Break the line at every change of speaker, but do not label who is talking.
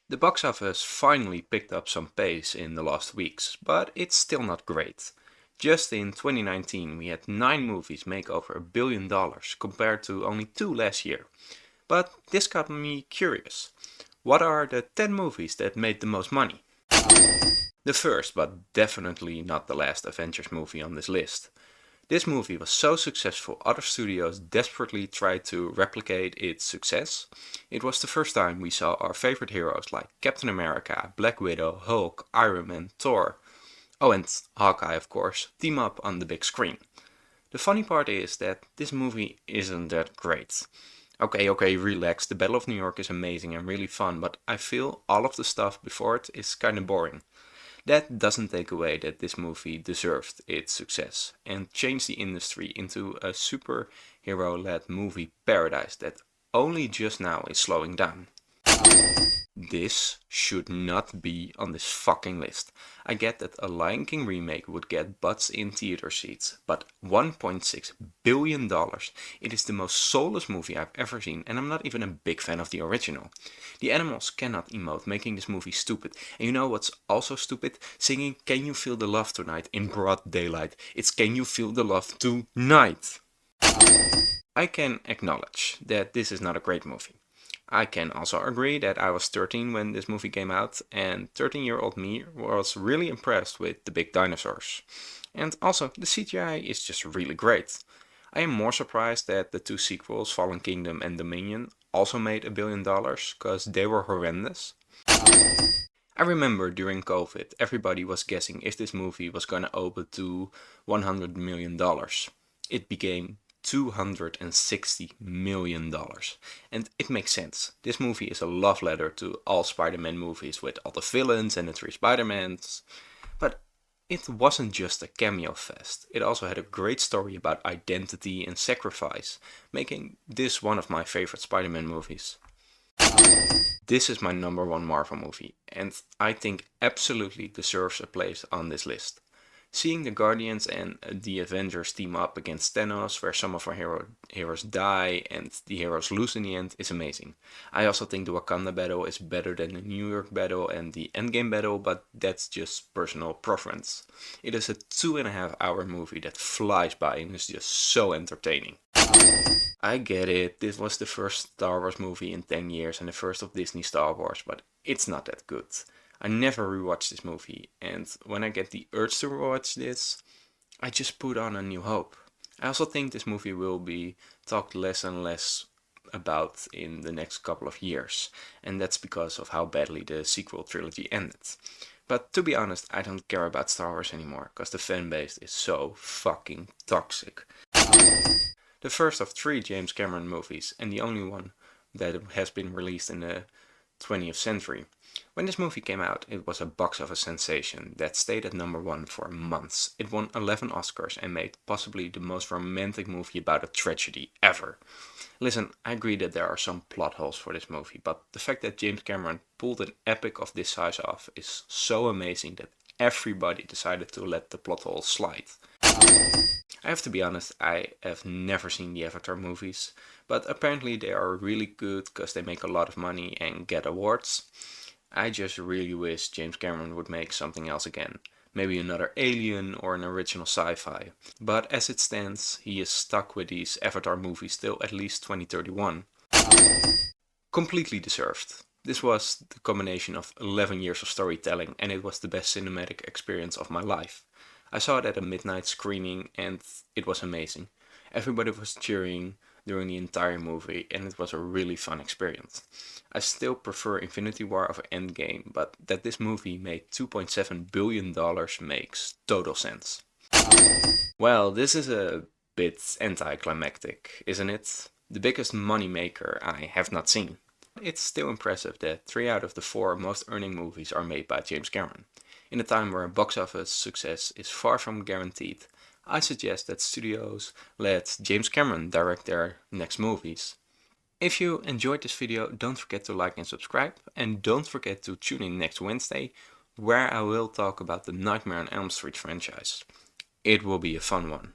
The box office finally picked up some pace in the last weeks, but it's still not great. Just in 2019 we had 9 movies make over $1 billion compared to only 2 last year. But this got me curious. What are the 10 movies that made the most money? The first, but definitely not the last Avengers movie on this list. This movie was so successful other studios desperately tried to replicate its success. It was the first time we saw our favorite heroes like Captain America, Black Widow, Hulk, Iron Man, Thor, oh and Hawkeye of course, team up on the big screen. The funny part is that this movie isn't that great. Okay, relax, the Battle of New York is amazing and really fun, but I feel all of the stuff before it is kinda boring. That doesn't take away that this movie deserved its success and changed the industry into a superhero-led movie paradise that only just now is slowing down. This should not be on this fucking list. I get that a Lion King remake would get butts in theater seats, but $1.6 billion, it is the most soulless movie I've ever seen, and I'm not even a big fan of the original. The animals cannot emote, making this movie stupid. And you know what's also stupid? Singing Can You Feel the Love Tonight in broad daylight. It's Can You Feel the Love Tonight. I can acknowledge that this is not a great movie. I can also agree that I was 13 when this movie came out, and 13-year-old me was really impressed with the big dinosaurs. And also, the CGI is just really great. I am more surprised that the two sequels, Fallen Kingdom and Dominion, also made $1 billion, cause they were horrendous. I remember during COVID, everybody was guessing if this movie was gonna open to $100 million. It became $260 million. And it makes sense. This movie is a love letter to all Spider-Man movies with all the villains and the 3 Spider-Mans. But it wasn't just a cameo fest. It also had a great story about identity and sacrifice, making this one of my favorite Spider-Man movies. This is my number 1 Marvel movie, and I think absolutely deserves a place on this list. Seeing the Guardians and the Avengers team up against Thanos, where some of our heroes die and the heroes lose in the end, is amazing. I also think the Wakanda battle is better than the New York battle and the Endgame battle, but that's just personal preference. It is a 2.5-hour movie that flies by and is just so entertaining. I get it, this was the first Star Wars movie in 10 years and the first of Disney Star Wars, but it's not that good. I never rewatched this movie, and when I get the urge to rewatch this, I just put on A New Hope. I also think this movie will be talked less and less about in the next couple of years, and that's because of how badly the sequel trilogy ended. But to be honest, I don't care about Star Wars anymore, because the fanbase is so fucking toxic. The first of 3 James Cameron movies, and the only one that has been released in the 20th century. When this movie came out, it was a box office sensation that stayed at number 1 for months. It won 11 Oscars and made possibly the most romantic movie about a tragedy ever. Listen, I agree that there are some plot holes for this movie, but the fact that James Cameron pulled an epic of this size off is so amazing that everybody decided to let the plot holes slide. I have to be honest, I have never seen the Avatar movies, but apparently they are really good because they make a lot of money and get awards. I just really wish James Cameron would make something else again. Maybe another Alien or an original sci-fi. But as it stands, he is stuck with these Avatar movies till at least 2031. Completely deserved. This was the combination of 11 years of storytelling and it was the best cinematic experience of my life. I saw it at a midnight screening and it was amazing. Everybody was cheering during the entire movie and it was a really fun experience. I still prefer Infinity War over Endgame, but that this movie made $2.7 billion makes total sense. Well, this is a bit anticlimactic, isn't it? The biggest money maker I have not seen. It's still impressive that 3 out of the 4 most earning movies are made by James Cameron. In a time where box office success is far from guaranteed, I suggest that studios let James Cameron direct their next movies. If you enjoyed this video, don't forget to like and subscribe, and don't forget to tune in next Wednesday, where I will talk about the Nightmare on Elm Street franchise. It will be a fun one.